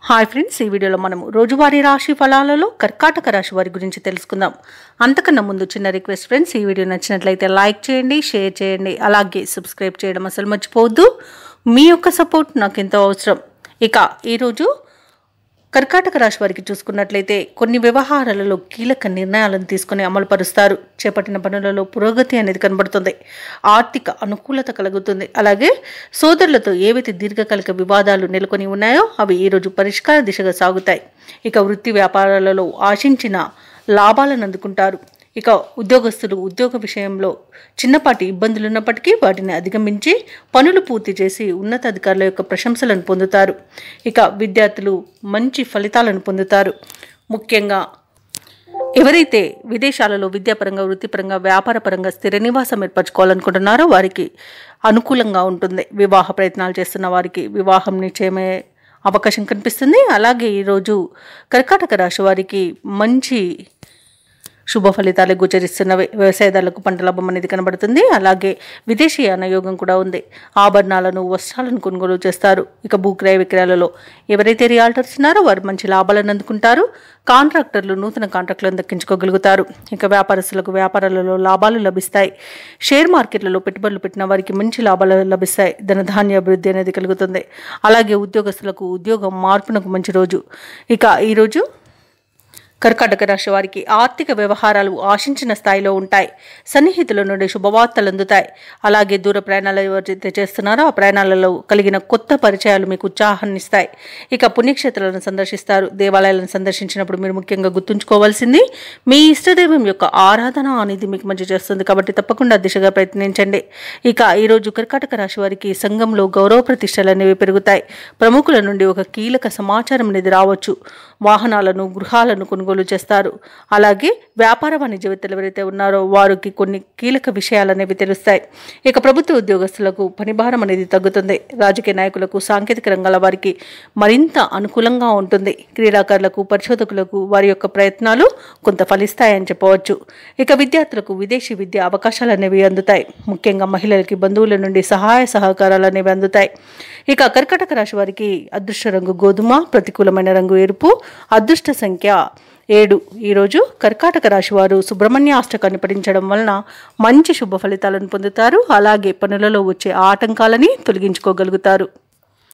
Hi friends, ఈ వీడియోలో మనము రోజువారీ రాశి ఫలాలలో కర్కాటక రాశి వారి గురించి తెలుసుకుందాం. అంతకన్నా ముందు చిన్న రిక్వెస్ట్ ఫ్రెండ్స్, ఈ వీడియో నచ్చినట్లయితే లైక్ చేయండి, షేర్ చేయండి, అలాగే సబ్స్క్రైబ్ చేయడం అసలు మర్చిపోవద్దు. మీ యొక్క సపోర్ట్ నాకు ఎంతో అవసరం. ఇక ఈరోజు కర్కాటక రాశి వారికి చూసుకున్నట్లయితే కొన్ని వ్యవహారాలలో కీలక నిర్ణయాలను తీసుకుని అమలుపరుస్తారు. చేపట్టిన పనులలో పురోగతి అనేది కనబడుతుంది. ఆర్థిక అనుకూలత కలుగుతుంది. అలాగే సోదరులతో ఏవైతే దీర్ఘకాలిక వివాదాలు నెలకొని ఉన్నాయో అవి ఈరోజు పరిష్కార దిశగా సాగుతాయి. ఇక వృత్తి వ్యాపారాలలో ఆశించిన లాభాలను అందుకుంటారు. ఇక ఉద్యోగస్తులు ఉద్యోగ విషయంలో చిన్నపాటి ఇబ్బందులు ఉన్నప్పటికీ వాటిని అధిగమించి పనులు పూర్తి చేసి ఉన్నతాధికారుల యొక్క ప్రశంసలను పొందుతారు. ఇక విద్యార్థులు మంచి ఫలితాలను పొందుతారు. ముఖ్యంగా ఎవరైతే విదేశాలలో విద్యాపరంగా, వృత్తిపరంగా, వ్యాపారపరంగా స్థిర నివాసం ఏర్పరచుకోవాలనుకుంటున్నారో వారికి అనుకూలంగా ఉంటుంది. వివాహ ప్రయత్నాలు చేస్తున్న వారికి వివాహం నిశ్చయమే అవకాశం కనిపిస్తుంది. అలాగే ఈరోజు కర్కాటక రాశి వారికి మంచి శుభ ఫలితాలు గోచరిస్తున్నవి. వ్యవసాయదారులకు పంట లాభం అనేది కనబడుతుంది. అలాగే విదేశీయాన యోగం కూడా ఉంది. ఆభరణాలను, వస్త్రాలను కొనుగోలు చేస్తారు. ఇక భూక్రయ విక్రయాలలో ఎవరైతే రియాల్టర్స్ ఉన్నారో వారు మంచి లాభాలను అందుకుంటారు. కాంట్రాక్టర్లు నూతన కాంట్రాక్టులను దక్కించుకోగలుగుతారు. ఇక వ్యాపారస్తులకు వ్యాపారాలలో లాభాలు లభిస్తాయి. షేర్ మార్కెట్లలో పెట్టుబడులు పెట్టిన వారికి మంచి లాభాలు లభిస్తాయి. ధనధాన్య అభివృద్ధి అనేది కలుగుతుంది. అలాగే ఉద్యోగస్తులకు ఉద్యోగం మార్పునకు మంచి రోజు. ఇక ఈరోజు కర్కాటక రాశి వారికి ఆర్థిక వ్యవహారాలు ఆశించిన స్థాయిలో ఉంటాయి. సన్నిహితుల నుండి శుభవార్తలు అందుతాయి. అలాగే దూర ప్రయాణాలు ఎవరైతే చేస్తున్నారో ఆ ప్రయాణాలలో కలిగిన కొత్త పరిచయాలు మీకు ఉత్సాహాన్ని ఇస్తాయి. ఇక పుణ్యక్షేత్రాలను సందర్శిస్తారు. దేవాలయాలను సందర్శించినప్పుడు మీరు ముఖ్యంగా గుర్తుంచుకోవాల్సింది మీ ఇష్టదైవం యొక్క ఆరాధన అనేది మీకు మంచి చేస్తుంది. కాబట్టి తప్పకుండా దిశగా ప్రయత్నించండి. ఇక ఈరోజు కర్కాటక రాశి వారికి సంఘంలో గౌరవ ప్రతిష్టలు అనేవి పెరుగుతాయి. ప్రముఖుల నుండి ఒక కీలక సమాచారం అనేది రావచ్చు. వాహనాలను, గృహాలను కొనుగోలు చేస్తారు. అలాగే వ్యాపార వాణిజ్యవేత్తలు ఎవరైతే ఉన్నారో వారికి కొన్ని కీలక విషయాలు అనేవి తెలుస్తాయి. ఇక ప్రభుత్వ ఉద్యోగస్తులకు పనిభారం అనేది తగ్గుతుంది. రాజకీయ నాయకులకు, సాంకేతిక రంగాల వారికి మరింత అనుకూలంగా ఉంటుంది. క్రీడాకారులకు, పరిశోధకులకు వారి యొక్క ప్రయత్నాలు కొంత ఫలిస్తాయని చెప్పవచ్చు. ఇక విద్యార్థులకు విదేశీ విద్య అవకాశాలు అనేవి అందుతాయి. ముఖ్యంగా మహిళలకి బంధువుల నుండి సహాయ సహకారాలు అనేవి అందుతాయి. ఇక కర్కాటక రాశి వారికి అదృష్ట రంగు గోధుమ, ప్రతికూలమైన రంగు ఎరుపు, అదృష్ట సంఖ్య 7. ఈరోజు కర్కాటక రాశి వారు సుబ్రహ్మణ్య అష్టకాన్ని పఠించడం వలన మంచి శుభ ఫలితాలను పొందుతారు. అలాగే పనులలో వచ్చే ఆటంకాలని తొలగించుకోగలుగుతారు.